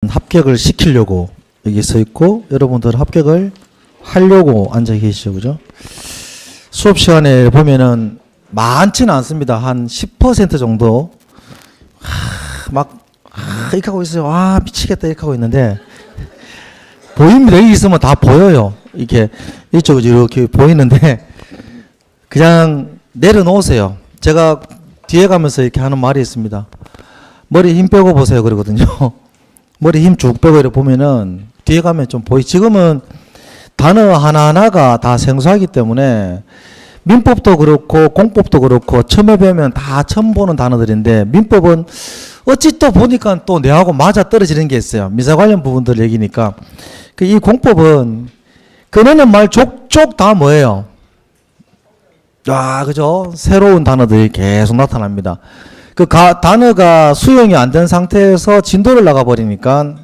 합격을 시키려고 여기 써 있고, 여러분들은 합격을 하려고 앉아 계시죠, 그죠? 수업 시간에 보면은 많지는 않습니다. 한 10% 정도 이렇게 하고 있어요. 아, 미치겠다 이렇게 하고 있는데 보입니다. 여기 있으면 다 보여요. 이렇게 이쪽으로 이렇게 보이는데 그냥 내려놓으세요. 제가 뒤에 가면서 이렇게 하는 말이 있습니다. 머리 힘 빼고 보세요 그러거든요. 머리 힘 쭉 빼고 이렇게 보면은 뒤에 가면 좀 지금은 단어 하나하나가 다 생소하기 때문에 민법도 그렇고 공법도 그렇고 처음에 배우면 다 처음 보는 단어들인데, 민법은 어찌 또 보니까 또 내하고 맞아 떨어지는 게 있어요. 미사 관련 부분들 얘기니까. 이 공법은 꺼내는 말 족족 다 뭐예요? 그죠? 새로운 단어들이 계속 나타납니다. 단어가 수용이 안 된 상태에서 진도를 나가버리니까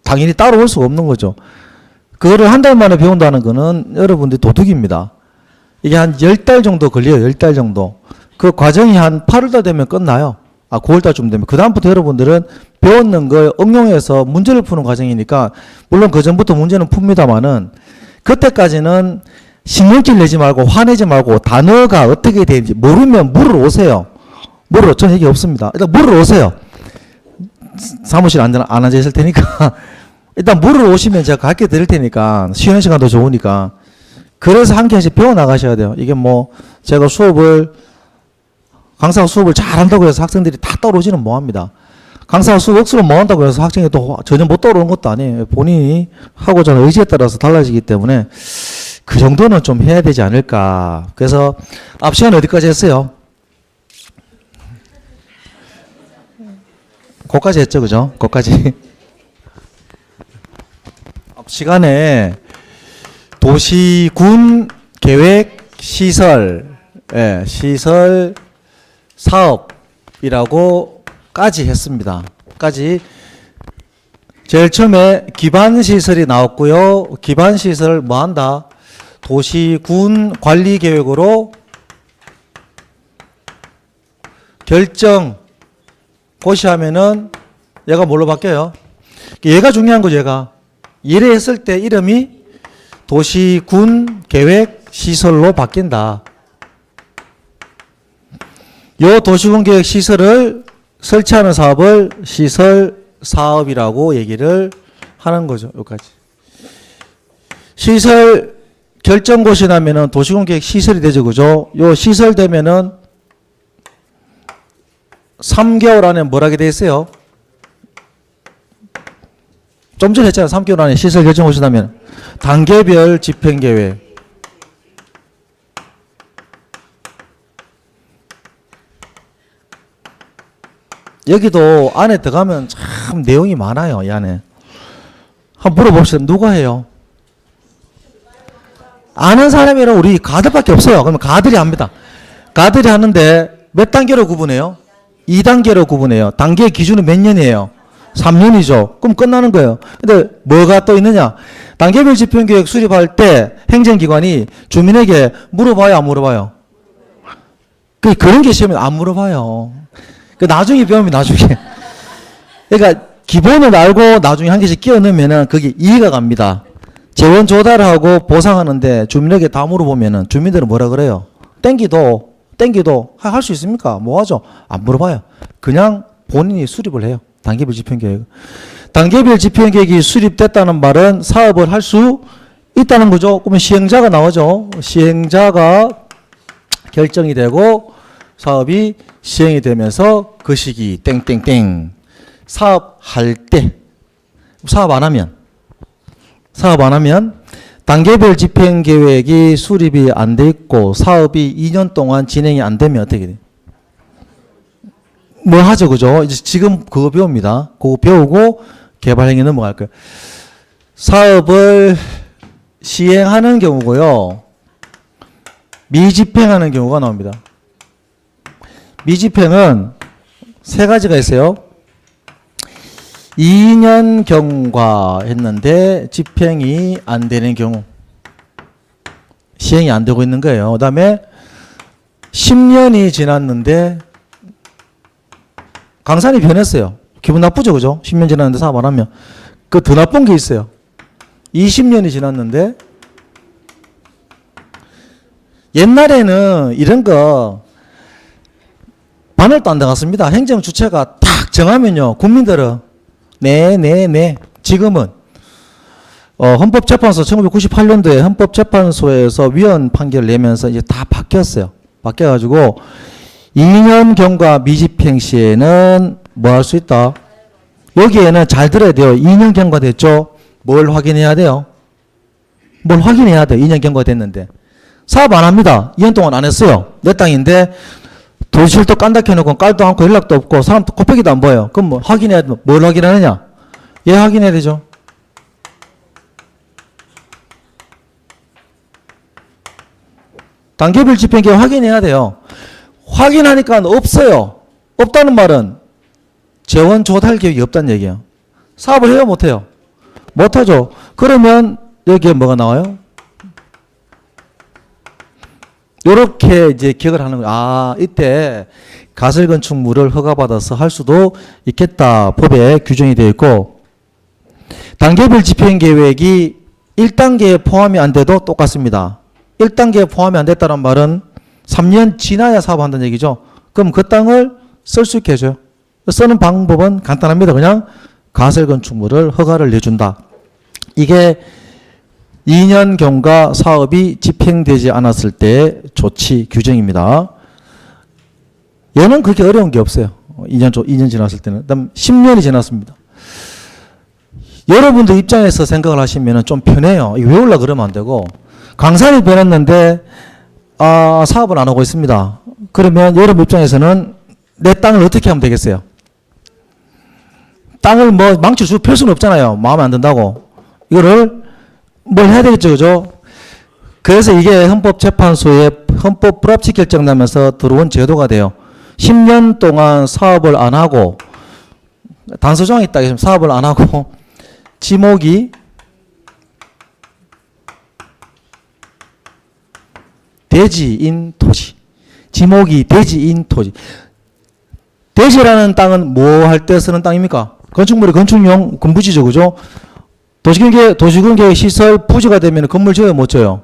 당연히 따라올 수가 없는 거죠. 그거를 한 달 만에 배운다는 거는 여러분들이 도둑입니다. 이게 한 10달 정도 걸려요. 10달 정도. 그 과정이 한 8월달 되면 끝나요. 9월달쯤 되면. 그다음부터 여러분들은 배웠는 걸 응용해서 문제를 푸는 과정이니까, 물론 그 전부터 문제는 풉니다만은, 그때까지는 신경질 내지 말고 화내지 말고 단어가 어떻게 되는지 모르면 물으러 오세요. 저는 얘기 없습니다. 일단 물으러 오세요. 사무실 안 앉아 있을 테니까. 일단 물으러 오시면 제가 가르쳐 드릴 테니까, 쉬는 시간도 좋으니까. 그래서 한 개씩 배워 나가셔야 돼요. 이게 제가 강사가 수업을 잘한다고 해서 학생들이 다 떠오르지는 못합니다. 강사가 수업 억수로 못한다고 해서 학생이 또 전혀 못 떠오르는 것도 아니에요. 본인이 하고자 하는 의지에 따라서 달라지기 때문에 그 정도는 좀 해야 되지 않을까. 그래서 앞 시간 어디까지 했어요? 거기까지 했죠, 그죠? 거기까지. 앞 시간에 도시군 계획 시설, 시설 사업이라고까지 했습니다. 제일 처음에 기반시설이 나왔고요. 기반시설을 뭐 한다? 도시군 관리계획으로 결정 고시하면은 얘가 뭘로 바뀌어요? 얘가 중요한 거죠. 얘를 했을 때 이름이 도시군 계획 시설로 바뀐다. 요 도시군 계획 시설을 설치하는 사업을 시설 사업이라고 얘기를 하는 거죠. 여기까지. 시설 결정고시 나면은 도시군 계획 시설이 되죠. 그죠? 요 시설 되면은 3개월 안에 뭘 하게 돼 있어요? 좀 전에 했잖아요. 3개월 안에 시설 결정고시 나면 단계별 집행계획. 여기도 안에 들어가면 참 내용이 많아요. 이 안에. 한번 물어봅시다. 누가 해요? 아는 사람이랑 우리 가들밖에 없어요. 그러면 가들이 합니다. 가들이 하는데 몇 단계로 구분해요? 2단계로 구분해요. 단계 기준은 몇 년이에요? 3년이죠. 그럼 끝나는 거예요. 근데 뭐가 또 있느냐? 단계별 집행계획 수립할 때 행정기관이 주민에게 물어봐요, 안 물어봐요? 그런 게 시험에 안 물어봐요. 나중에 배우면 나중에. 그러니까 기본을 알고 나중에 한 개씩 끼워 넣으면은 그게 이해가 갑니다. 재원 조달하고 보상하는데 주민에게 다 물어보면은 주민들은 뭐라 그래요? 땡기도 할 수 있습니까? 뭐 하죠? 안 물어봐요. 그냥 본인이 수립을 해요. 단계별 집행계획. 단계별 집행계획이 수립됐다는 말은 사업을 할 수 있다는 거죠. 그러면 시행자가 나오죠. 시행자가 결정이 되고 사업이 시행이 되면서 그 시기 땡땡땡 사업할 때, 사업 안 하면 단계별 집행계획이 수립이 안 돼 있고 사업이 2년 동안 진행이 안 되면 어떻게 돼요? 뭐 하죠, 그죠? 이제 지금 그거 배웁니다. 그거 배우고 개발행위 넘어갈 거예요. 사업을 시행하는 경우고요. 미집행하는 경우가 나옵니다. 미집행은 세 가지가 있어요. 2년 경과했는데 집행이 안 되는 경우, 시행이 안 되고 있는 거예요. 그 다음에 10년이 지났는데 강산이 변했어요. 기분 나쁘죠, 그죠? 10년 지났는데 사업 안 하면. 그 더 나쁜 게 있어요. 20년이 지났는데 옛날에는 이런 거 반월도 안 들어갔습니다. 행정 주체가 딱 정하면요, 국민들은 네. 지금은 헌법재판소 1998년도에 헌법재판소에서 위헌 판결을 내면서 이제 다 바뀌었어요. 바뀌어가지고 2년 경과 미집행 시에는 뭐 할 수 있다? 여기에는 잘 들어야 돼요. 2년 경과됐죠? 뭘 확인해야 돼요? 뭘 확인해야 돼요? 2년 경과됐는데. 사업 안 합니다. 2년 동안 안 했어요. 내 땅인데 도시실도 깐다 켜놓고 깔도 않고 연락도 없고 사람도 코빼기도 안 보여요. 그럼 뭐 확인해야 돼? 뭘 확인하느냐? 얘 확인해야 되죠. 단계별 집행계획 확인해야 돼요. 확인하니까 없어요. 없다는 말은 재원 조달 계획이 없다는 얘기예요. 사업을 해요, 못해요? 못하죠. 그러면 여기에 뭐가 나와요? 요렇게 이제 기억을 하는 거예요. 아, 이때 가설건축물을 허가받아서 할 수도 있겠다. 법에 규정이 되어 있고, 단계별 집행계획이 1단계에 포함이 안 돼도 똑같습니다. 1단계에 포함이 안 됐다는 말은 3년 지나야 사업한다는 얘기죠. 그럼 그 땅을 쓸 수 있게 해줘요. 쓰는 방법은 간단합니다. 그냥 가설건축물을 허가를 내준다. 이게 2년 경과 사업이 집행되지 않았을 때의 조치 규정입니다. 얘는 그렇게 어려운 게 없어요. 2년 지났을 때는. 그다음 10년이 지났습니다. 여러분들 입장에서 생각을 하시면 좀 편해요. 외우려고 그러면 안 되고, 강산이 변했는데 사업을 안 하고 있습니다. 그러면 여러분 입장에서는 내 땅을 어떻게 하면 되겠어요? 땅을 뭐 망쳐 줄 수는 없잖아요. 마음에 안 든다고. 이거를 뭘 해야 되겠죠, 그죠? 그래서 이게 헌법재판소에 헌법 불합치 결정 나면서 들어온 제도가 돼요. 10년 동안 사업을 안 하고, 단서조항이 있다 했으면 사업을 안 하고, 지목이 대지인 토지. 지목이 대지인 토지. 대지라는 땅은 뭐 할 때 쓰는 땅입니까? 건축물이 건축용 건부지죠, 그죠? 도시공계획 시설 부지가 되면 건물 지어요, 못 지어요?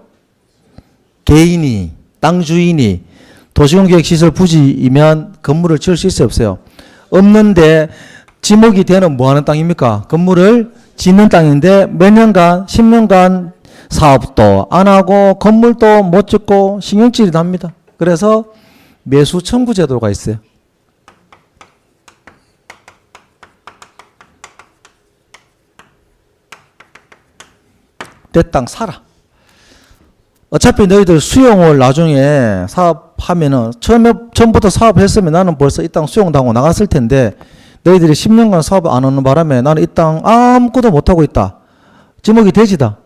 개인이, 땅 주인이 도시공계획 시설 부지이면 건물을 지을 수 있어요, 없어요? 없는데 지목이 되는 뭐 하는 땅입니까? 건물을 짓는 땅인데 몇 년간, 10년간 사업도 안 하고 건물도 못 짓고 신경질이 납니다. 그래서 매수 청구 제도가 있어요. 내 땅 사라. 어차피 너희들 수용을 나중에 사업하면은 처음부터 사업했으면 나는 벌써 이 땅 수용당하고 나갔을 텐데 너희들이 10년간 사업을 안 하는 바람에 나는 이 땅 아무것도 못하고 있다. 지목이 대지다.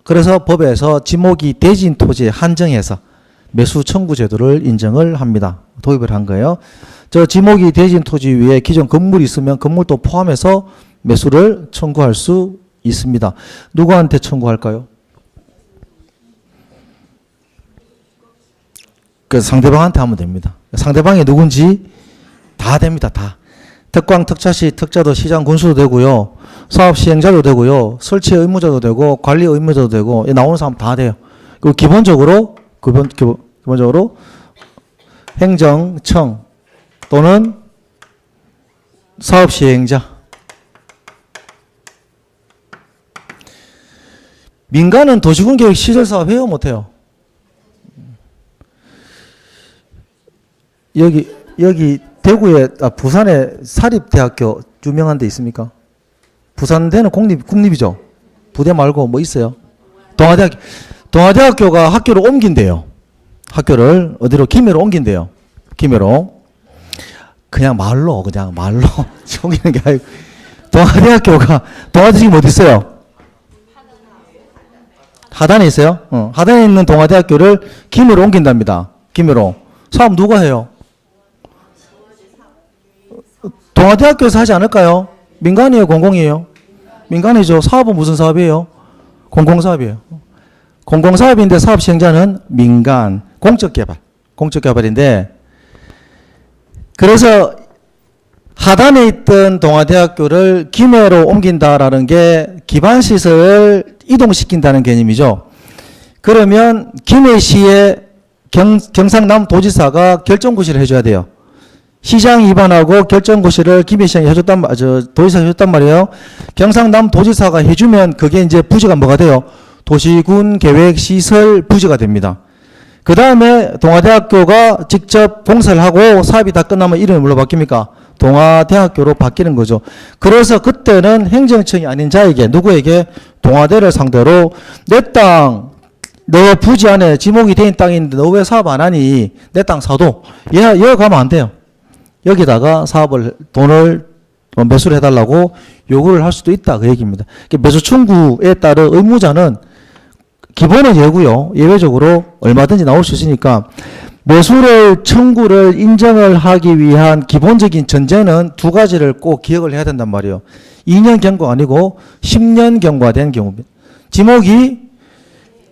그래서 법에서 지목이 대지인 토지에 한정해서 매수 청구 제도를 인정을 합니다. 도입을 한 거예요. 저 지목이 대지인 토지 위에 기존 건물이 있으면 건물도 포함해서 매수를 청구할 수 있습니다. 누구한테 청구할까요? 그 상대방한테 하면 됩니다. 상대방이 누군지 다 됩니다. 다. 특광, 특차시, 특자도 시장 군수도 되고요. 사업 시행자도 되고요. 설치 의무자도 되고 관리 의무자도 되고 나오는 사람 다 돼요. 그리고 기본적으로 행정청 또는 사업 시행자. 민간은 도시군계획 시설사업 해요, 못해요? 여기 대구에, 부산에 사립대학교 유명한 데 있습니까? 부산대는 국립이죠? 부대 말고 뭐 있어요? 동아대학교가 학교를 옮긴대요. 학교를 어디로? 김해로 옮긴대요. 김해로. 그냥 말로 옮기는 게 아니고. 동아대 지금 어디 있어요? 하단에 있어요? 하단에 있는 동아대학교를 김해로 옮긴답니다. 김해로. 사업 누가 해요? 동아대학교에서 하지 않을까요? 민간이에요, 공공이에요? 민간이죠. 사업은 무슨 사업이에요? 공공사업이에요. 공공사업인데 사업 시행자는 민간, 공적개발인데, 그래서 하단에 있던 동아대학교를 김해로 옮긴다라는 게 기반시설을 이동시킨다는 개념이죠. 그러면 김해시의 경상남도지사가 결정고시를 해줘야 돼요. 시장이 입안하고 결정고시를 김해시장이 도지사가 해줬단 말이에요. 경상남도지사가 해주면 그게 이제 부지가 뭐가 돼요? 도시군 계획 시설 부지가 됩니다. 그 다음에 동아대학교가 직접 공사를 하고 사업이 다 끝나면 이름이 뭘로 바뀝니까? 동아대학교로 바뀌는 거죠. 그래서 그때는 행정청이 아닌 자에게, 누구에게? 동아대를 상대로 내 땅, 너 부지 안에 지목이 된 땅인데 너 왜 사업 안 하니? 내 땅 사도. 여기 가면 안 돼요. 여기다가 돈을 매수를 해달라고 요구를 할 수도 있다. 그 얘기입니다. 매수 청구에 따른 의무자는 기본은 예고요. 예외적으로 얼마든지 나올 수 있으니까 매수를 청구를 인정을 하기 위한 기본적인 전제는 두 가지를 꼭 기억을 해야 된단 말이에요. 2년 경과 아니고 10년 경과된 경우입니다. 지목이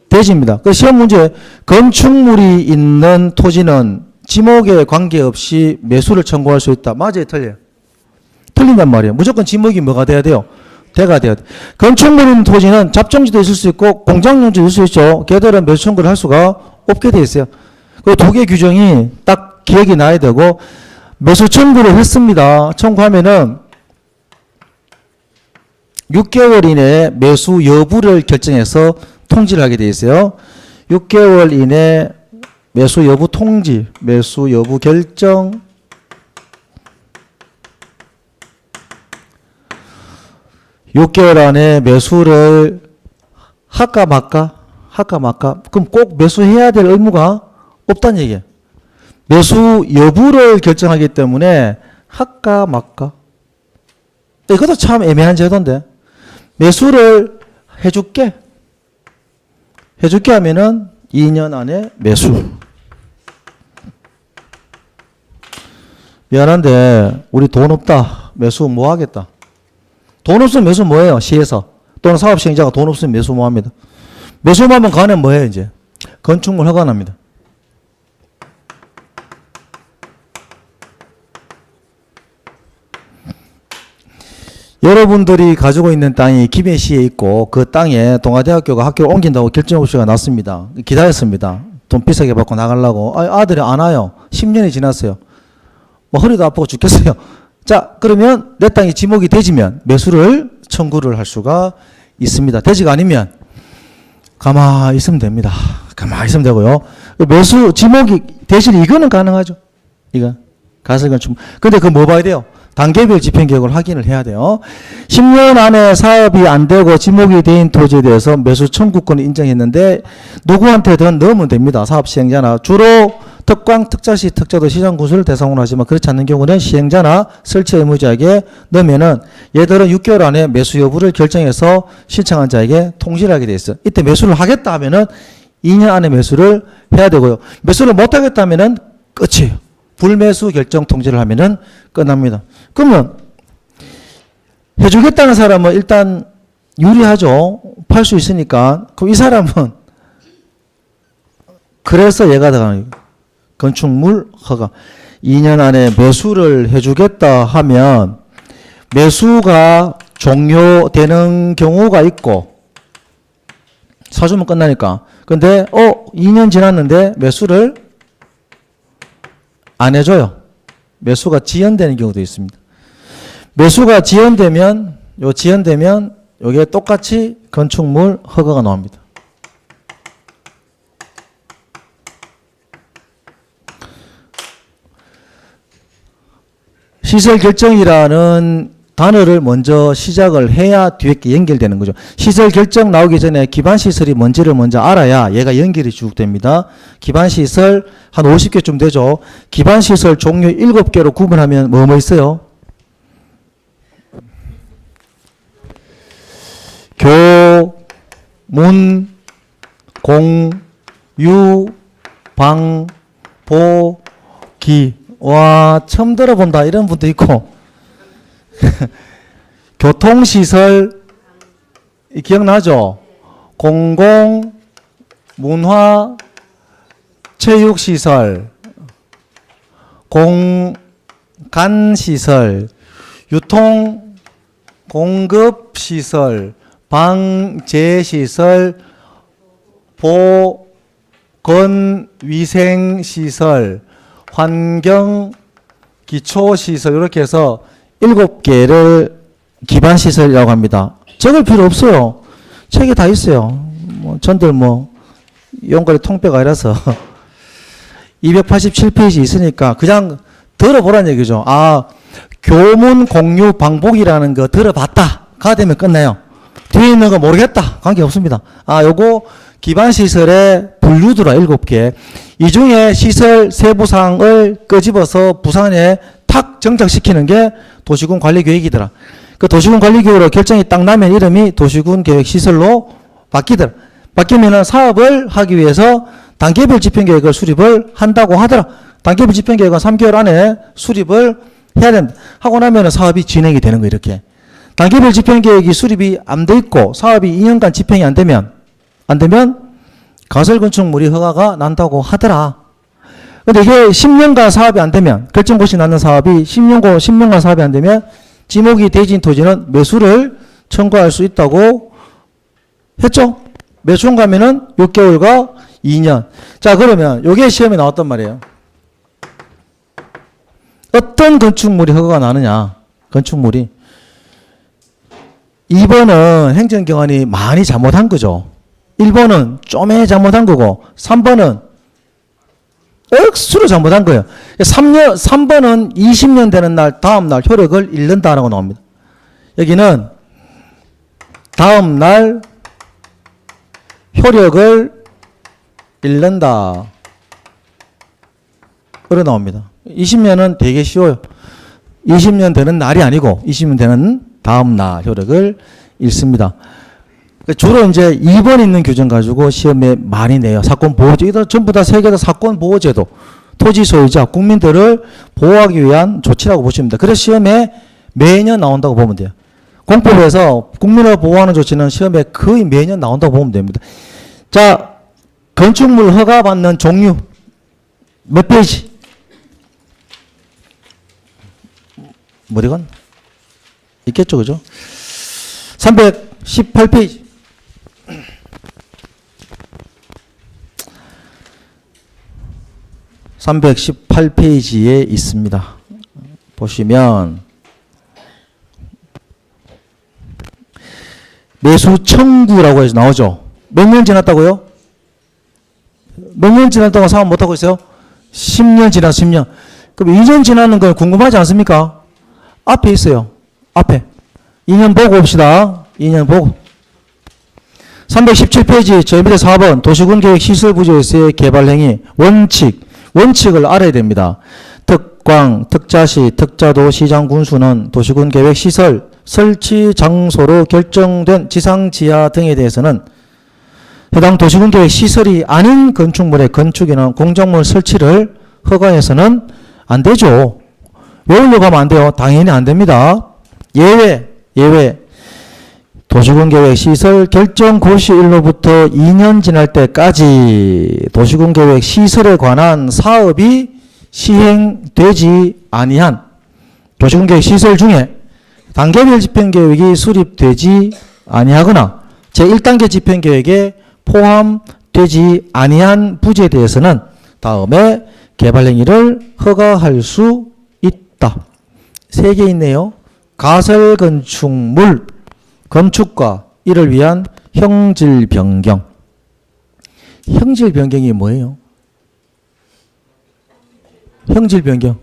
대지입니다. 그 시험 문제 건축물이 있는 토지는 지목에 관계없이 매수를 청구할 수 있다. 맞아요, 틀려요? 틀린단 말이에요. 무조건 지목이 뭐가 돼야 돼요? 대가 돼야 돼. 건축물 있는 토지는 잡종지도 있을 수 있고 공장용지도 있을 수 있죠. 걔들은 매수 청구를 할 수가 없게 돼 있어요. 그 두 개 규정이 딱 기억이 나야 되고, 매수 청구를 했습니다. 청구하면은 6개월 이내에 매수 여부를 결정해서 통지를 하게 돼 있어요. 6개월 이내 매수 여부 통지, 매수 여부 결정, 6개월 안에 매수를 할까 말까? 그럼 꼭 매수해야 될 의무가 없다는 얘기예요. 매수 여부를 결정하기 때문에 할까 말까? 이것도 참 애매한 제도인데, 매수를 해줄게 하면은 2년 안에 매수. 미안한데 우리 돈 없다. 매수 뭐 하겠다. 돈 없으면 매수 뭐해요? 시에서. 또는 사업시행자가 돈 없으면 매수 뭐 합니다. 매수하면 가는 뭐해요? 이제 건축물 허가납니다. 여러분들이 가지고 있는 땅이 김해시에 있고 그 땅에 동아대학교가 학교를 옮긴다고 결정고시가 났습니다. 기다렸습니다. 돈 비싸게 받고 나가려고. 아들이 안 와요. 10년이 지났어요. 뭐 허리도 아프고 죽겠어요. 자, 그러면 내 땅이 지목이 되지면 매수를 청구를 할 수가 있습니다. 되지가 아니면 가만히 있으면 됩니다. 가만히 있으면 되고요. 매수 지목이 대신 이거는 가능하죠. 이거 가설건 좀. 근데 그거 뭐 봐야 돼요? 단계별 집행계획을 확인을 해야 돼요. 10년 안에 사업이 안 되고 지목이 된 토지에 대해서 매수 청구권을 인정했는데 누구한테든 넣으면 됩니다. 사업 시행자나. 주로 특광, 특자시, 특자도 시장 군수를 대상으로 하지만 그렇지 않는 경우는 시행자나 설치 의무자에게 넣으면은 얘들은 6개월 안에 매수 여부를 결정해서 신청한 자에게 통지를 하게 돼 있어요. 이때 매수를 하겠다 하면은 2년 안에 매수를 해야 되고요. 매수를 못 하겠다 하면은 끝이에요. 불매수 결정 통지를 하면은 끝납니다. 그러면 해주겠다는 사람은 일단 유리하죠. 팔 수 있으니까. 그럼 이 사람은 그래서 얘가 들어가는 거예요. 건축물 허가. 2년 안에 매수를 해주겠다 하면 매수가 종료되는 경우가 있고 사주면 끝나니까. 근데 2년 지났는데 매수를 안 해줘요. 매수가 지연되는 경우도 있습니다. 매수가 지연되면 요게 똑같이 건축물 허가가 나옵니다. 시설 결정이라는 단어를 먼저 시작을 해야 뒤에 게 연결되는 거죠. 시설 결정 나오기 전에 기반 시설이 뭔지를 먼저 알아야 얘가 연결이 쭉 됩니다. 기반 시설 한 50개쯤 되죠. 기반 시설 종류 7개로 구분하면 뭐 있어요? 교, 문, 공, 유, 방, 보, 기. 와, 처음 들어본다 이런 분도 있고 교통시설 기억나죠? 공공, 문화, 체육시설, 공간시설, 유통, 공급 시설, 방제 시설, 보건 위생 시설, 환경 기초 시설 이렇게 해서 7개를 기반 시설이라고 합니다. 적을 필요 없어요. 책에 다 있어요. 전들 용거리 통뼈가 아니라서 287페이지 있으니까 그냥 들어보라는 얘기죠. 교문 공유 방법이라는 거 들어봤다. 가 되면 끝나요. 뒤에 있는 거 모르겠다. 관계없습니다. 요거 기반 시설의 분류더라 7개. 이 중에 시설 세부사항을 끄집어서 부산에 탁 정착시키는 게 도시군 관리계획이더라. 그 도시군 관리계획으로 결정이 딱 나면 이름이 도시군 계획 시설로 바뀌더라. 바뀌면은 사업을 하기 위해서 단계별 집행계획을 수립을 한다고 하더라. 단계별 집행계획은 3개월 안에 수립을 해야 된다. 하고 나면은 사업이 진행이 되는 거 이렇게. 단계별 집행계획이 수립이 안 돼 있고 사업이 2년간 집행이 안 되면 가설건축물이 허가가 난다고 하더라. 근데 이게 10년간 사업이 안 되면 결정고시 나는 사업이 10년간 사업이 안 되면 지목이 대진 토지는 매수를 청구할 수 있다고 했죠. 매수원 가면은 6개월과 2년. 자, 그러면 요게 시험에 나왔단 말이에요. 어떤 건축물이 허가가 나느냐. 건축물이. 2번은 행정기관이 많이 잘못한 거죠. 1번은 좀에 잘못한 거고 3번은 억수로 잘못한 거예요. 3번은 20년 되는 날 다음 날 효력을 잃는다라고 나옵니다. 여기는 다음 날 효력을 잃는다. 그래 나옵니다. 20년은 되게 쉬워요. 20년 되는 날이 아니고 20년 되는 다음 날 효력을 잃습니다. 주로 이제 2번 있는 규정 가지고 시험에 많이 내요. 사건보호제. 이거 전부 다 세 개 다 사건보호제도. 토지 소유자, 국민들을 보호하기 위한 조치라고 보시면 됩니다. 그래서 시험에 매년 나온다고 보면 돼요. 공법에서 국민을 보호하는 조치는 시험에 거의 매년 나온다고 보면 됩니다. 자, 건축물 허가받는 종류. 몇 페이지? 어디 갔나? 있겠죠, 그죠? 318페이지. 318페이지에 있습니다. 보시면 매수 청구라고 해서 나오죠. 몇 년 지났다고요? 몇 년 지났다고 사업 못하고 있어요? 10년 지났어, 10년. 그럼 2년 지나는 건 궁금하지 않습니까? 앞에 있어요. 앞에. 2년 보고 봅시다. 2년 보고. 317페이지 저 밑에 4번 도시군계획 시설부지에서의 개발행위 원칙을 알아야 됩니다. 특광, 특자시, 특자도, 시장, 군수는 도시군계획 시설 설치 장소로 결정된 지상, 지하 등에 대해서는 해당 도시군계획 시설이 아닌 건축물의 건축이나 공작물 설치를 허가해서는 안 되죠. 외우려고 하면 안 돼요. 당연히 안 됩니다. 예외. 도시군계획 시설 결정 고시일로부터 2년 지날 때까지 도시군계획 시설에 관한 사업이 시행되지 아니한 도시군계획 시설 중에 단계별 집행계획이 수립되지 아니하거나 제1단계 집행계획에 포함되지 아니한 부지에 대해서는 다음에 개발행위를 허가할 수 있다. 3개 있네요. 가설건축물, 건축과 이를 위한 형질변경. 형질변경이 뭐예요? 형질변경.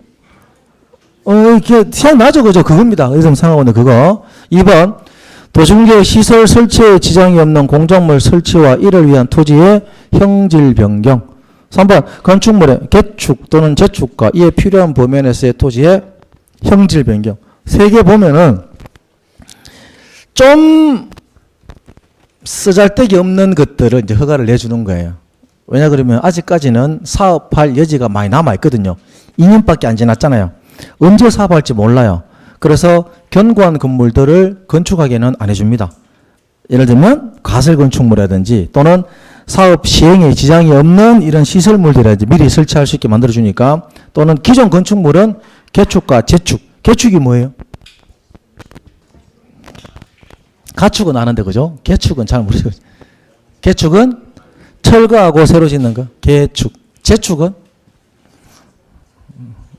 이렇게 생각나죠? 그죠? 그겁니다. 의성 상하원은 그거. 2번. 도시군계획 시설 설치에 지장이 없는 공작물 설치와 이를 위한 토지의 형질변경. 3번. 건축물의 개축 또는 재축과 이에 필요한 범위에서의 토지의 형질변경. 3개 보면은 좀 쓰잘데기 없는 것들을 이제 허가를 내주는 거예요. 왜냐 그러면 아직까지는 사업할 여지가 많이 남아있거든요. 2년밖에 안 지났잖아요. 언제 사업할지 몰라요. 그래서 견고한 건물들을 건축하게는 안 해줍니다. 예를 들면 가설건축물이라든지 또는 사업 시행에 지장이 없는 이런 시설물들이라든지 미리 설치할 수 있게 만들어주니까 또는 기존 건축물은 개축과 재축. 개축이 뭐예요? 가축은 아는데, 그죠? 개축은 잘 모르죠. 개축은 철거하고 새로 짓는 거. 개축. 재축은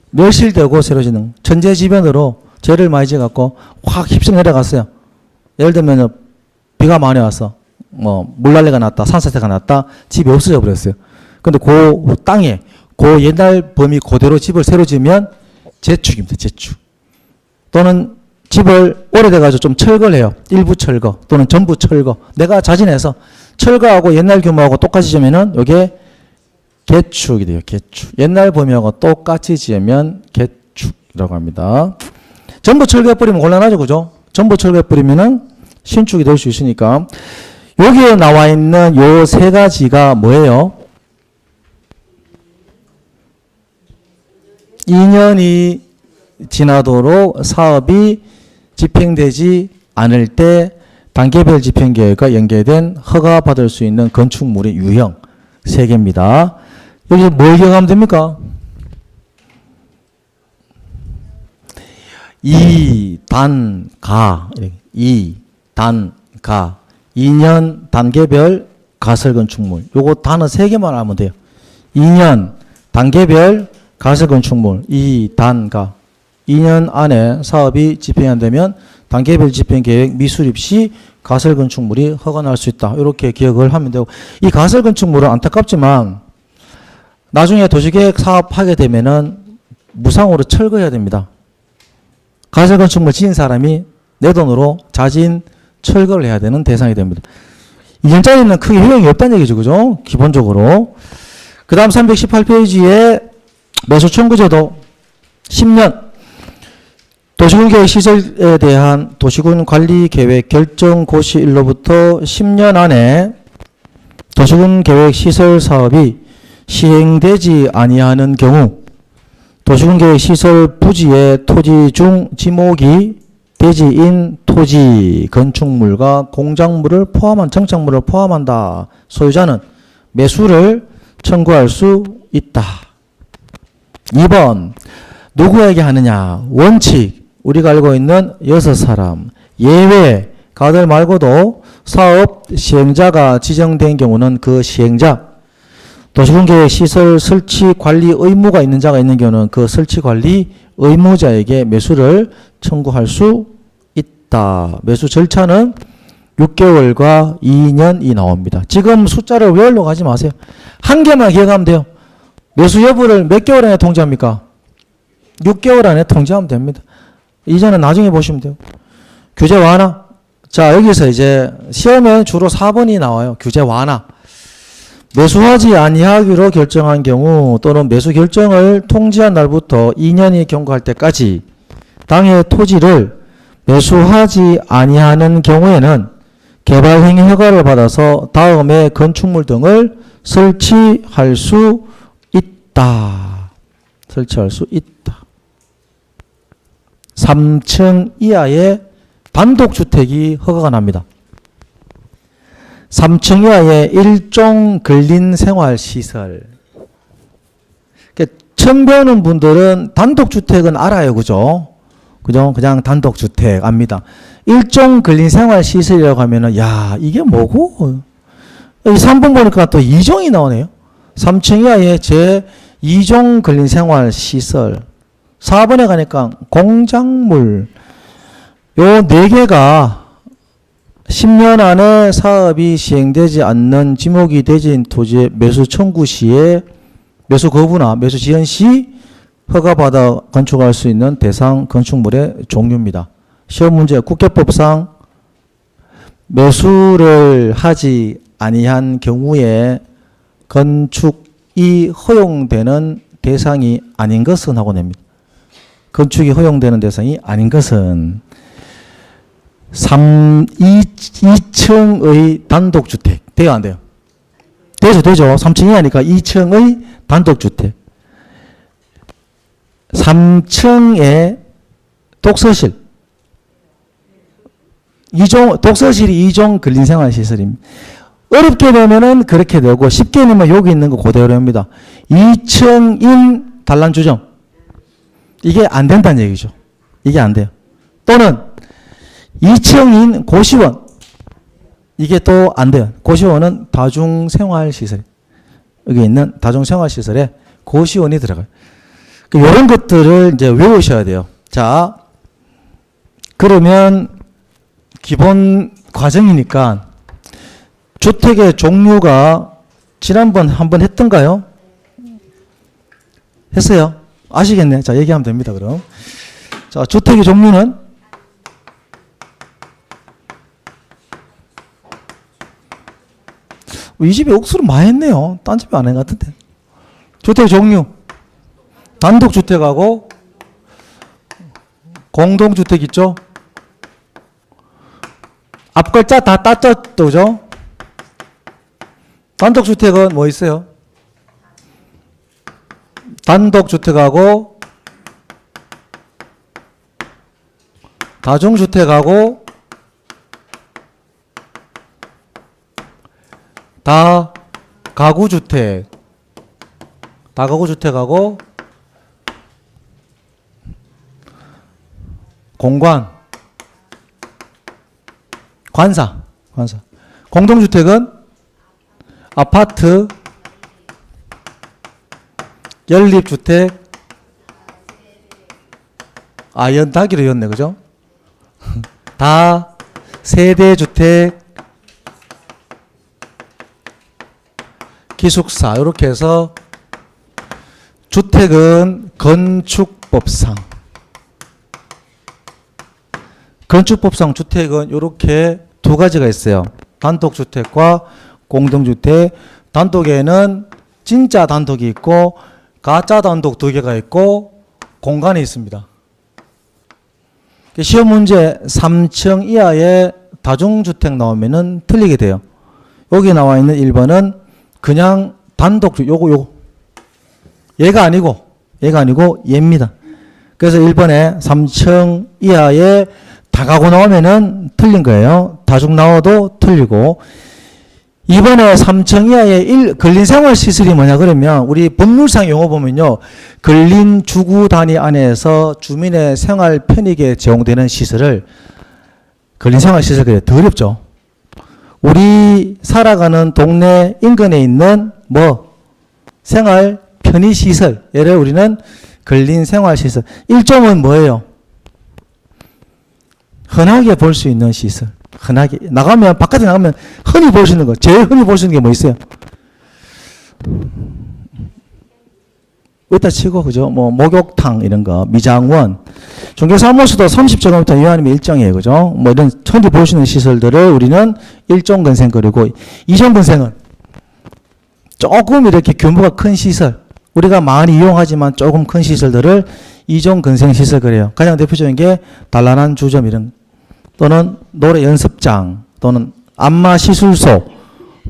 멸실되고 새로 짓는 거. 천재지변으로 죄를 많이 지어갖고 확 휩쓸려 내려갔어요. 예를 들면 비가 많이 왔어. 물난리가 났다. 산사태가 났다. 집이 없어져 버렸어요. 근데 그 땅에 그 옛날 범위 그대로 집을 새로 지으면 재축입니다. 재축. 또는 집을 오래돼가지고 좀 철거를 해요. 일부 철거 또는 전부 철거. 내가 자진해서 철거하고 옛날 규모하고 똑같이 지으면은 이게 개축이 돼요. 개축. 옛날 범위하고 똑같이 지으면 개축이라고 합니다. 전부 철거해버리면 곤란하죠. 그죠? 전부 철거해버리면은 신축이 될 수 있으니까. 여기에 나와 있는 요 세 가지가 뭐예요? 2년이 지나도록 사업이 집행되지 않을 때 단계별 집행계획과 연계된 허가받을 수 있는 건축물의 유형 3개입니다. 여기서 뭘 기억하면 됩니까? 2단가 2단가 2년 단계별 가설건축물. 요거 단어 3개만 알면 돼요. 2년 단계별 가설건축물 2단가 2년 안에 사업이 집행이 안 되면 단계별 집행계획 미수립 시 가설건축물이 허가날 수 있다. 이렇게 기억을 하면 되고, 이 가설건축물은 안타깝지만 나중에 도시계획 사업하게 되면은 무상으로 철거해야 됩니다. 가설건축물 지은 사람이 내 돈으로 자진 철거를 해야 되는 대상이 됩니다. 2년짜리는 크게 효용이 없다는 얘기죠. 그죠? 기본적으로. 그 다음 318페이지에 매수청구제도 10년 도시군 계획 시설에 대한 도시군 관리 계획 결정 고시일로부터 10년 안에 도시군 계획 시설 사업이 시행되지 아니하는 경우 도시군 계획 시설 부지의 토지 중 지목이 대지인 토지, 건축물과 공작물을 포함한 정착물을 포함한다. 소유자는 매수를 청구할 수 있다. 2번 누구에게 하느냐? 원칙 우리가 알고 있는 6사람 예외 가들 말고도 사업 시행자가 지정된 경우는 그 시행자 도시군계획 시설 설치 관리 의무가 있는 자가 있는 경우는 그 설치 관리 의무자에게 매수를 청구할 수 있다. 매수 절차는 6개월과 2년이 나옵니다. 지금 숫자를 외우려고 하지 마세요. 한 개만 기억하면 돼요. 매수 여부를 몇 개월 안에 통지합니까? 6개월 안에 통지하면 됩니다. 이제는 나중에 보시면 돼요. 규제 완화. 자, 여기서 이제 시험에 주로 4번이 나와요. 규제 완화. 매수하지 아니하기로 결정한 경우 또는 매수 결정을 통지한 날부터 2년이 경과할 때까지 당해 토지를 매수하지 아니하는 경우에는 개발행위 허가를 받아서 다음에 건축물 등을 설치할 수 있다. 설치할 수 있다. 3층 이하의 단독주택이 허가가 납니다. 3층 이하의 일종 근린생활시설. 처음 배우는 분들은 단독주택은 알아요. 그죠? 그죠? 그냥 단독주택 압니다. 일종 근린생활시설이라고 하면은, 야, 이게 뭐고? 여기 3번 보니까 또 2종이 나오네요. 3층 이하의 제2종 근린생활시설. 4번에 가니까 공작물. 요 4개가 10년 안에 사업이 시행되지 않는 지목이 대지인 토지의 매수 청구 시에 매수 거부나 매수 지연 시 허가받아 건축할 수 있는 대상 건축물의 종류입니다. 시험 문제 국회법상 매수를 하지 아니한 경우에 건축이 허용되는 대상이 아닌 것은 하고 냅니다. 건축이 허용되는 대상이 아닌 것은 2층의 단독주택. 돼요, 안 돼요? 되죠. 3층이 아니까 2층의 단독주택. 3층의 독서실. 독서실이 2종 근린생활시설입니다. 어렵게 되면은 그렇게 되고, 쉽게 되면 여기 있는 거 그대로입니다. 2층인 단란주점. 이게 안 된다는 얘기죠. 이게 안 돼요. 또는 2층인 고시원, 이게 또 안 돼요. 고시원은 다중생활시설. 여기 있는 다중생활시설에 고시원이 들어가요. 이런 것들을 이제 외우셔야 돼요. 자, 그러면 기본 과정이니까 주택의 종류가 지난번 한번 했던가요? 했어요. 아시겠네. 자, 얘기하면 됩니다. 그럼. 자, 주택의 종류는 이 집에 옥수를 많이 했네요. 딴 집에 안 한 것 같은데. 주택 종류. 단독주택하고 공동주택 있죠? 앞글자 다 땄죠? 그죠? 단독주택은 뭐 있어요? 단독주택하고 다중주택하고 다가구주택, 다가구주택하고 공관, 관사. 공동주택은 아파트, 연립주택, 연다기로 였네, 그죠? 다 세대주택, 기숙사, 이렇게 해서 주택은 건축법상 주택은 이렇게 두 가지가 있어요. 단독주택과 공동주택. 단독에는 진짜 단독이 있고 가짜 단독 두 개가 있고 공간이 있습니다. 시험 문제 3층 이하의 다중주택 나오면은 틀리게 돼요. 여기 나와 있는 1번은 그냥 단독주택, 요거. 얘가 아니고 얘입니다. 그래서 1번에 3층 이하의 다가구 나오면은 틀린 거예요. 다중 나와도 틀리고. 이번에 3층 이하의 근린생활시설이 뭐냐 그러면 우리 법률상 용어 보면요. 근린주구 안에서 주민의 생활 편익에 제공되는 시설을 근린생활시설 그래요. 더 어렵죠. 우리 살아가는 동네 인근에 있는 생활 편의시설. 얘를 우리는 근린생활시설. 1점은 뭐예요? 흔하게 볼 수 있는 시설. 흔하게. 바깥에 나가면 흔히 볼 수 있는 거. 제일 흔히 볼 수 있는 게 뭐 있어요? 여기다 치고, 그죠? 목욕탕, 이런 거. 미장원. 종교사무소도 30제곱미터 이하면 일정이에요. 그죠? 이런 흔히 볼 수 있는 시설들을 우리는 일종건생 그리고 이종건생은 조금 이렇게 규모가 큰 시설. 우리가 많이 이용하지만 조금 큰 시설들을 이종건생 시설 그래요. 가장 대표적인 게 단란한 주점 이런 또는 노래 연습장 또는 안마 시술소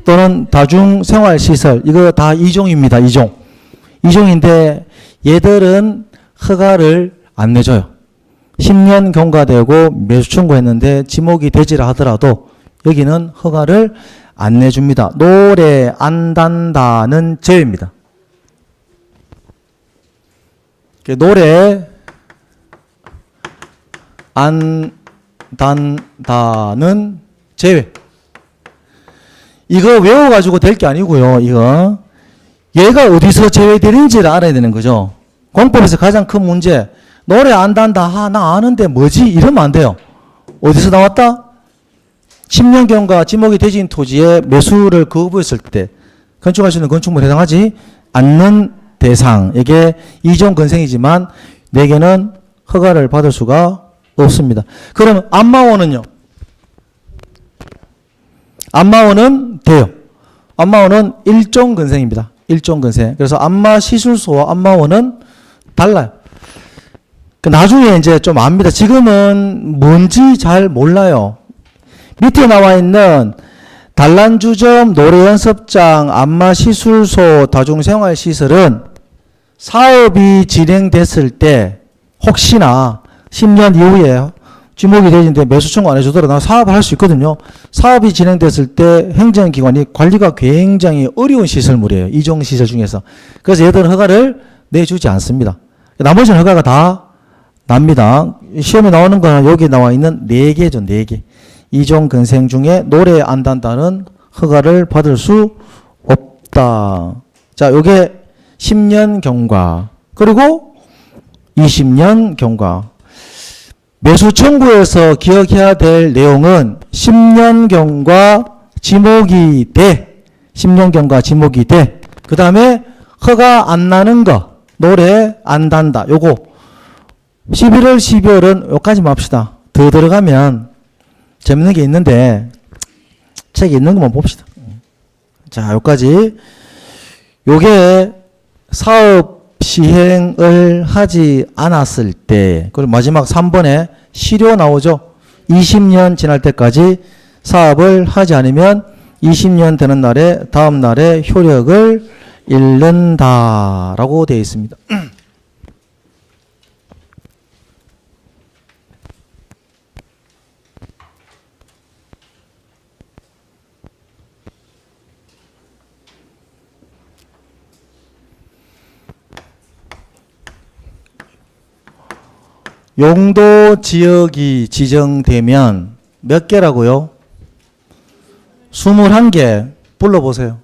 또는 다중생활시설 이거 다 이종입니다. 이종인데 얘들은 허가를 안 내줘요. 10년 경과되고 매수 청구했는데 지목이 되지라 하더라도 여기는 허가를 안 내줍니다. 노래 안 단다는 제외입니다. 노래 안 단다는 제외. 이거 외워가지고 될 게 아니고요. 이거 얘가 어디서 제외되는지를 알아야 되는 거죠. 공법에서 가장 큰 문제. 노래 안 단다. 나 아는데 뭐지? 이러면 안 돼요. 어디서 나왔다? 10년 경과 지목이 되진 토지에 매수를 거부했을 때 건축할 수 있는 건축물에 해당하지 않는 대상. 이게 이종건생이지만 4개는 허가를 받을 수가 없습니다. 그러면 안마원은요? 안마원은 돼요. 안마원은 일종건생입니다. 일종건생. 그래서 안마시술소와 안마원은 달라요. 나중에 이제 좀 압니다. 지금은 뭔지 잘 몰라요. 밑에 나와 있는 단란주점, 노래연습장, 안마시술소, 다중생활시설은 사업이 진행됐을 때 혹시나 10년 이후에 지목이 되는데 매수 청구 안 해주더라도 나 사업을 할 수 있거든요. 사업이 진행됐을 때 행정기관이 관리가 굉장히 어려운 시설물이에요. 이종시설 중에서. 그래서 얘들은 허가를 내주지 않습니다. 나머지는 허가가 다 납니다. 시험에 나오는 거는 여기 나와 있는 4개죠. 4개. 2종 근생 중에 노래 안 단다는 허가를 받을 수 없다. 자, 요게 10년 경과. 그리고 20년 경과. 매수 청구에서 기억해야 될 내용은 10년 경과 지목이 돼. 10년 경과 지목이 돼. 그 다음에 허가 안 나는 거. 노래 안 단다. 요거. 11월, 12월은 요까지만 합시다. 더 들어가면 재밌는 게 있는데 책에 있는 것만 봅시다. 자, 요까지. 요게 사업 시행을 하지 않았을 때, 그리고 마지막 3번에 실효 나오죠. 20년 지날 때까지 사업을 하지 않으면 20년 되는 날에 다음 날에 효력을 잃는다라고 되어 있습니다. 용도 지역이 지정되면 몇 개라고요? 21개 불러보세요.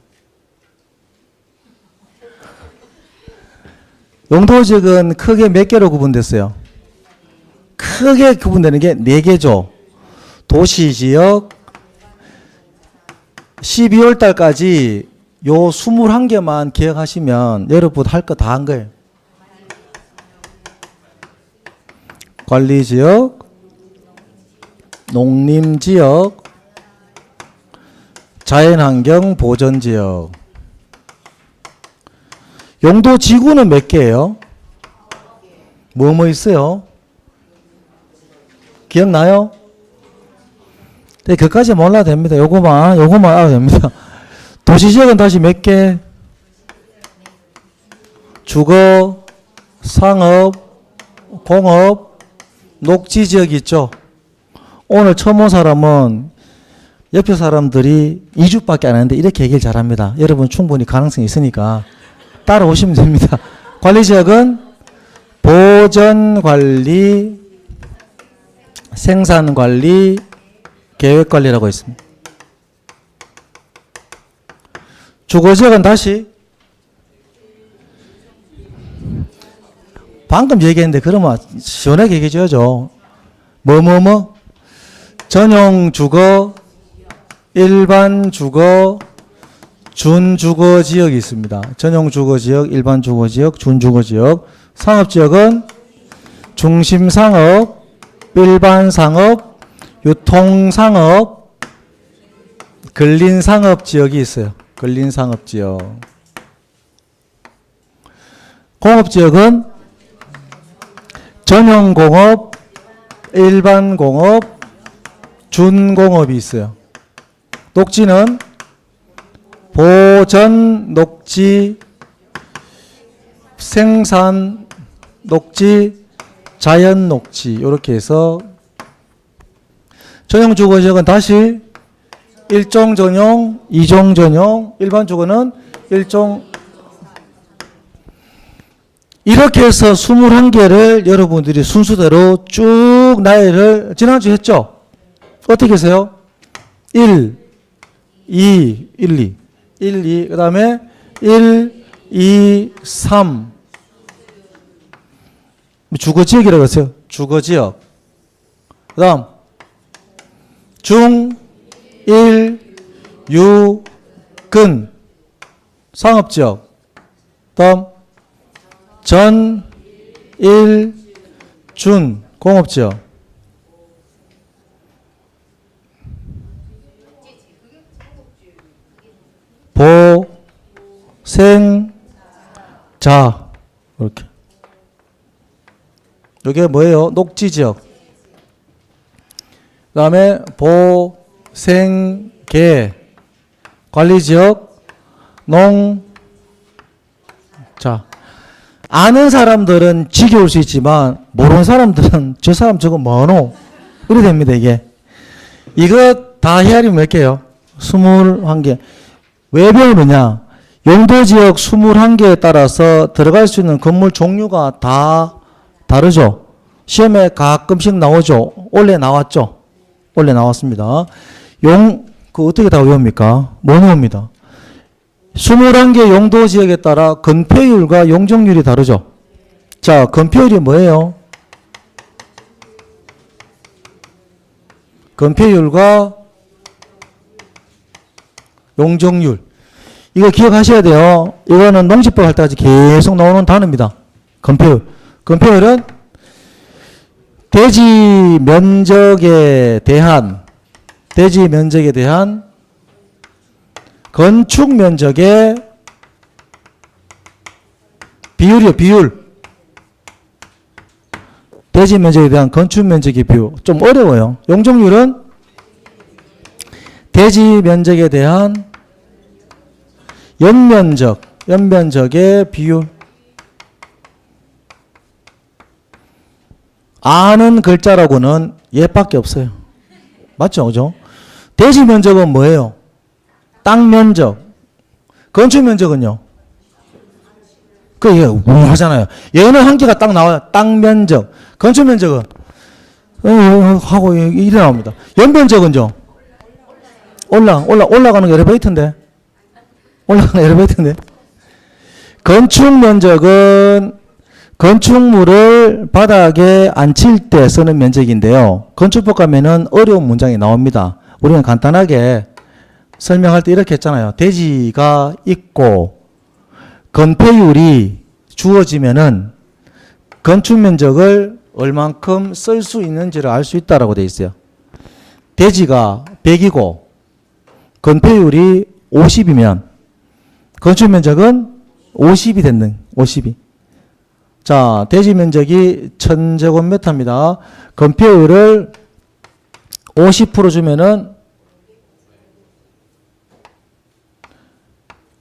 용도 지역은 크게 몇 개로 구분됐어요? 크게 구분되는 게 4개죠. 도시지역 12월 달까지 요 21개만 기억하시면 여러분 할 거 다 한 거예요. 관리지역, 농림지역, 자연환경 보전지역. 용도지구는 몇 개예요? 뭐 있어요? 기억나요? 네, 그까지 몰라도 됩니다. 요거만 알아도 됩니다. 도시지역은 다시 몇 개? 주거, 상업, 공업, 녹지지역 있죠? 오늘 처음 온 사람은 옆에 사람들이 2주밖에 안 하는데 이렇게 얘기를 잘합니다. 여러분 충분히 가능성이 있으니까 따라오시면 됩니다. 관리지역은 보전관리, 생산관리, 계획관리라고 있습니다. 주거지역은 다시 방금 얘기했는데 그러면 시원하게 얘기해줘야죠. 전용주거, 일반주거, 준주거지역이 있습니다. 전용주거지역, 일반주거지역, 준주거지역. 상업지역은 중심상업, 일반상업, 유통상업, 근린상업지역이 있어요. 근린상업지역. 공업지역은 전용공업, 일반공업, 준공업이 있어요. 녹지는 보전 녹지, 생산 녹지, 자연 녹지 이렇게 해서 전용 주거지역은 다시 1종 전용, 2종 전용, 일반 주거는 1종. 이렇게 해서 21개를 여러분들이 순수대로 쭉 나열을 지난주 했죠? 어떻게 했어요? 1, 2, 1, 2, 그 다음에 1, 2, 3. 주거지역이라고 했어요. 주거지역. 그 다음 중, 1, 유, 근. 상업지역. 다음 전, 1, 준. 공업지역. 보, 생, 자. 이렇게. 이게 뭐예요? 녹지지역. 그 다음에 보, 생, 개. 관리지역. 농. 자. 아는 사람들은 지겨울 수 있지만 모르는 사람들은 저 사람 저거 뭐노? 그래 됩니다. 이게. 이거 다 헤아리면 몇 개요? 21개. 왜 배우느냐? 용도지역 21개에 따라서 들어갈 수 있는 건물 종류가 다 다르죠. 시험에 가끔씩 나오죠. 원래 나왔죠. 원래 나왔습니다. 그 어떻게 다 외웁니까? 뭐 외웁니다. 21개 용도 지역에 따라 건폐율과 용적률이 다르죠. 자, 건폐율이 뭐예요? 건폐율과 용적률. 이거 기억하셔야 돼요. 이거는 농지법 할 때까지 계속 나오는 단어입니다. 건폐율. 건폐율은 대지 면적에 대한 건축 면적의 비율이요, 비율. 대지 면적에 대한 건축 면적의 비율. 좀 어려워요. 용적률은 대지 면적에 대한 연면적의 비율. 아는 글자라고는 얘밖에 없어요. 맞죠? 그죠? 대지 면적은 뭐예요? 땅 면적. 건축 면적은요? 그게 하잖아요. 얘는 한 개가 딱 나와요. 땅 면적. 건축 면적은 하고 이래 나옵니다. 연면적은요? 올라가는 게 엘리베이터인데. 올라가는 엘리베이터인데. 건축 면적은 건축물을 바닥에 앉힐 때 쓰는 면적인데요. 건축법 가면은 어려운 문장이 나옵니다. 우리는 간단하게 설명할 때 이렇게 했잖아요. 대지가 있고 건폐율이 주어지면은 건축 면적을 얼만큼 쓸 수 있는지를 알 수 있다라고 되어 있어요. 대지가 100이고 건폐율이 50이면 건축 면적은 50이 됐는 50이. 자, 대지 면적이 1000제곱미터입니다. 건폐율을 50% 주면은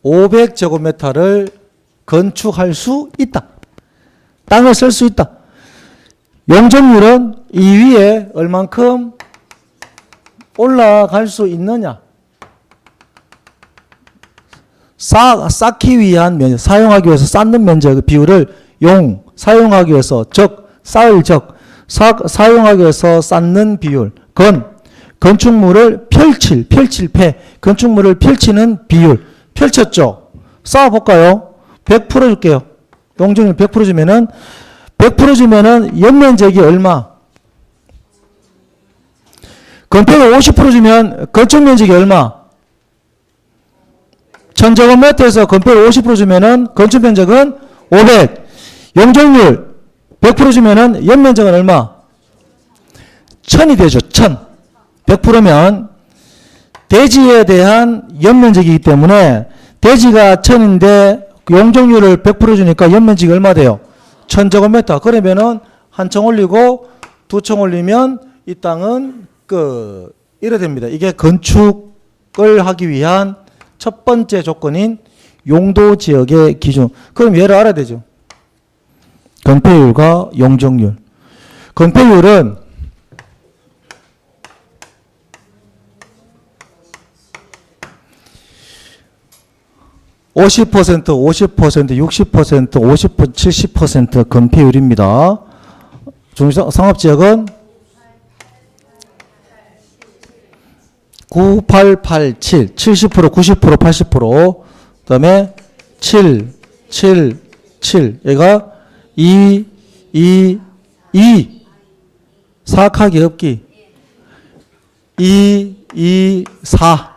500제곱미터를 건축할 수 있다. 땅을 쓸 수 있다. 용적률은 이 위에 얼만큼 올라갈 수 있느냐. 쌓기 위한 면적, 사용하기 위해서 쌓는 면적 비율을 사용하기 위해서 쌓을 사용하기 위해서 쌓는 비율. 건축물을 건축물을 펼치는 비율. 펼쳤죠? 쌓아볼까요? 100% 줄게요. 용적률 100% 주면은, 100% 주면은 연면적이 얼마? 건폐율 50% 주면 건축 면적이 얼마? 1000제곱미터에서 건폐율 50% 주면은 건축 면적은 500. 용적률 100% 주면은 연면적은 얼마? 1000이 되죠. 1000. 100%면 대지에 대한 연면적이기 때문에 대지가 1000인데 용적률을 100% 주니까 연면적이 얼마 돼요? 1000제곱미터. 그러면은 한 층 올리고 두 층 올리면 이 땅은 이래 됩니다. 이게 건축을 하기 위한 첫 번째 조건인 용도 지역의 기준. 그럼 얘를 알아야 되죠. 건폐율과 용적률. 건폐율은 50%, 60%, 50%, 70% 건폐율입니다. 상업지역은 9887, 70%, 90%, 80%, 그 다음에 7, 7, 7. 얘가 2, 2, 2. 사악하기 없기. 2, 2, 4.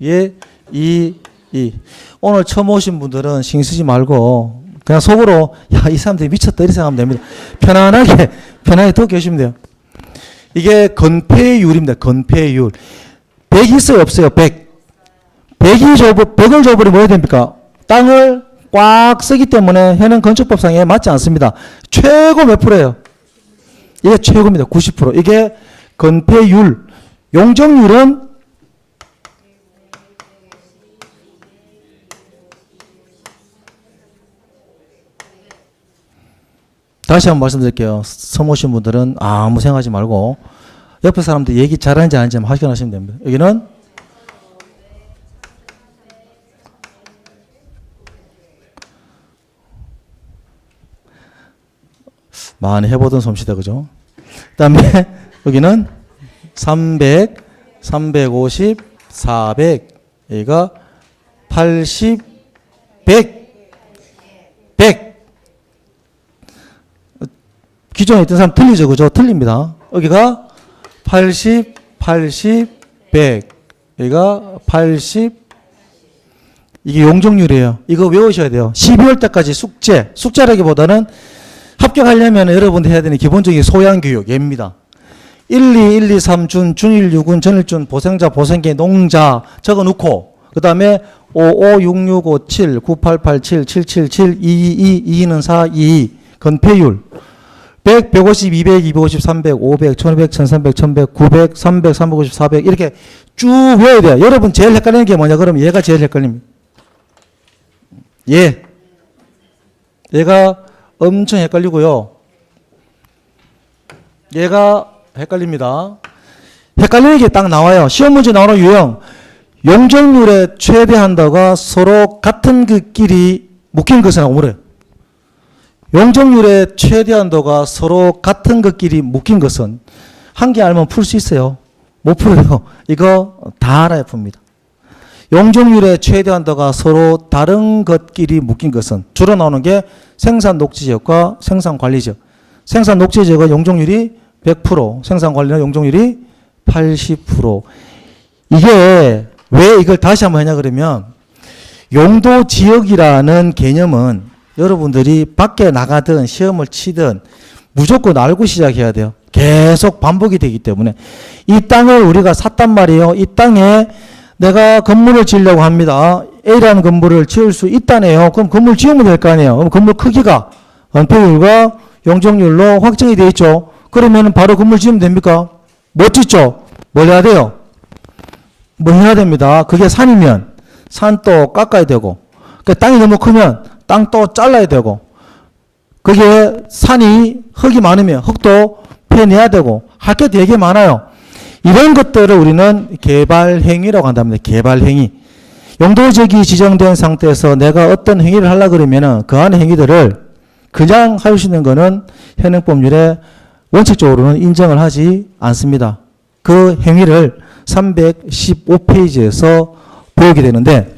예, 2, 2. 오늘 처음 오신 분들은 신경 쓰지 말고 그냥 속으로 이 사람들이 미쳤다 이렇게 생각하면 됩니다. 편안하게 더 계시면 돼요. 이게 건폐율입니다. 건폐율. 100 있어요, 없어요? 100. 100을 줘버리면 뭐 해야 됩니까? 땅을 꽉 쓰기 때문에 현행 건축법상에 맞지 않습니다. 최고 몇 프로예요? 이게 최고입니다. 90%. 이게 건폐율. 용적률은 다시 한번 말씀드릴게요. 처음 오신 분들은 아무 생각하지 말고 옆에 사람들 얘기 잘하는지 아닌지 한번 확인하시면 됩니다. 여기는 많이 해보던 솜씨다, 그죠? 그 다음에 여기는 300, 350, 400, 여기가 80, 100, 100. 기존에 있던 사람 틀리죠, 그죠? 틀립니다. 여기가 80, 80, 100. 여기가 80. 이게 용적률이에요. 이거 외우셔야 돼요. 12월 때까지 숙제라기보다는 합격하려면 여러분들 해야 되는 기본적인 소양교육, 얘입니다. 1, 2, 1, 2, 3, 준, 준1, 유군, 전일준, 보생자, 보생계, 농자 적어 놓고, 그 다음에 5, 5, 6, 6, 5, 7, 9, 8, 8, 7, 7, 7, 7, 2, 2, 2, 2는 4, 2, 2. 건폐율. 100, 150, 200, 250, 300, 500, 1500, 1300, 1100, 900, 300, 350, 400 이렇게 쭉 외워야 돼요. 여러분 제일 헷갈리는 게 뭐냐? 그러면 얘가 제일 헷갈립니다. 얘가 엄청 헷갈리고요. 얘가 헷갈립니다. 헷갈리는 게 딱 나와요. 시험 문제 나오는 유형. 용적률에 최대한도가 서로 같은 그끼리 묶인 것은 오므래. 용적률의 최대한도가 서로 같은 것끼리 묶인 것은 한 개 알면 풀 수 있어요. 못 풀어요. 이거 다 알아야 풉니다. 용적률의 최대한도가 서로 다른 것끼리 묶인 것은 주로 나오는 게 생산 녹지 지역과 생산 관리 지역. 생산 녹지 지역은 용적률이 100%, 생산 관리는 용적률이 80%. 이게 왜 이걸 다시 한번 하냐 그러면 용도 지역이라는 개념은 여러분들이 밖에 나가든 시험을 치든 무조건 알고 시작해야 돼요. 계속 반복이 되기 때문에 이 땅을 우리가 샀단 말이에요. 이 땅에 내가 건물을 지으려고 합니다. A라는 건물을 지을 수 있다네요. 그럼 건물 지으면 될 거 아니에요. 그럼 건물 크기가 건폐율과 용적률로 확정이 되어 있죠. 그러면 바로 건물 지으면 됩니까? 못 짓죠. 뭘 해야 돼요? 뭐 해야 됩니다. 그게 산이면 산 또 깎아야 되고, 그 땅이 너무 크면 땅 또 잘라야 되고, 그게 산이 흙이 많으면 흙도 패내야 되고, 할 게 되게 많아요. 이런 것들을 우리는 개발행위라고 한답니다. 개발행위. 용도지역이 지정된 상태에서 내가 어떤 행위를 하려고 그러면은 그 안의 행위들을 그냥 할 수 있는 거는 현행법률에 원칙적으로는 인정을 하지 않습니다. 그 행위를 315페이지에서 배우게 되는데,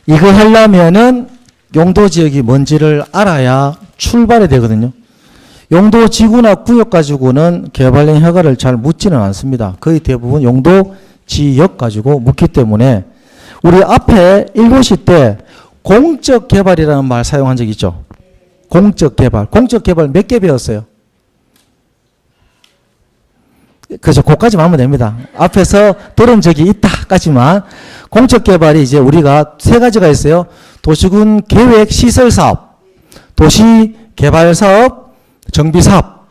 이거 하려면은 용도지역이 뭔지를 알아야 출발이 되거든요. 용도지구나 구역 가지고는 개발령 허가를 잘 묻지는 않습니다. 거의 대부분 용도지역 가지고 묻기 때문에 우리 앞에 1교시 때 공적개발이라는 말 사용한 적 있죠. 공적개발. 공적개발 몇 개 배웠어요? 그죠. 그까지만 하면 됩니다. 앞에서 들은 적이 있다까지만. 공적개발이 이제 우리가 세 가지가 있어요. 도시군 계획 시설 사업, 도시 개발 사업, 정비 사업.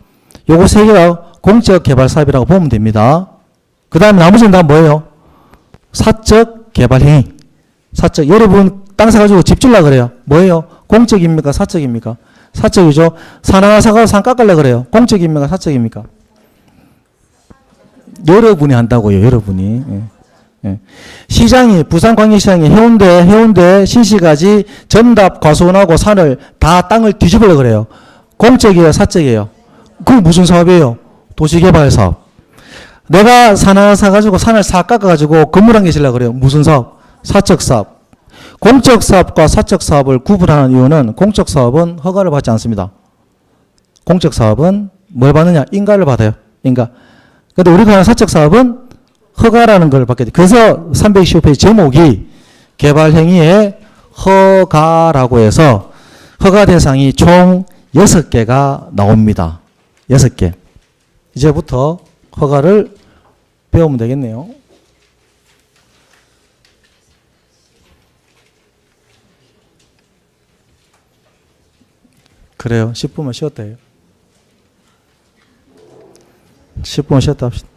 요거 세 개가 공적개발 사업이라고 보면 됩니다. 그 다음에 나머지는 다 뭐예요? 사적 개발 행위. 사적. 여러분 땅 사가지고 집 질라 그래요. 뭐예요? 공적입니까? 사적입니까? 사적이죠. 산 하나 사가지고 산 깎으려 그래요. 공적입니까? 사적입니까? 여러분이 한다고요. 여러분이. 예. 예. 시장이 부산광역시장이 해운대 신시가지 전답 과수원하고 산을 다 땅을 뒤집으려 그래요. 공적이에요? 사적이에요? 그게 무슨 사업이에요? 도시개발 사업. 내가 산 하나 사가지고 산을 싹 깎아가지고 건물 한 개 지으려고 그래요. 무슨 사업? 사적 사업. 공적 사업과 사적 사업을 구분하는 이유는 공적 사업은 허가를 받지 않습니다. 공적 사업은 뭘 받느냐? 인가를 받아요. 인가. 근데 우리가 하는 사적 사업은 허가라는 걸 받게 돼. 그래서 315페이지 제목이 개발행위의 허가라고 해서 허가 대상이 총 6개가 나옵니다. 6개. 이제부터 허가를 배우면 되겠네요. 그래요. 10분만 쉬었다 해요. 10분만 쉬었다 합시다.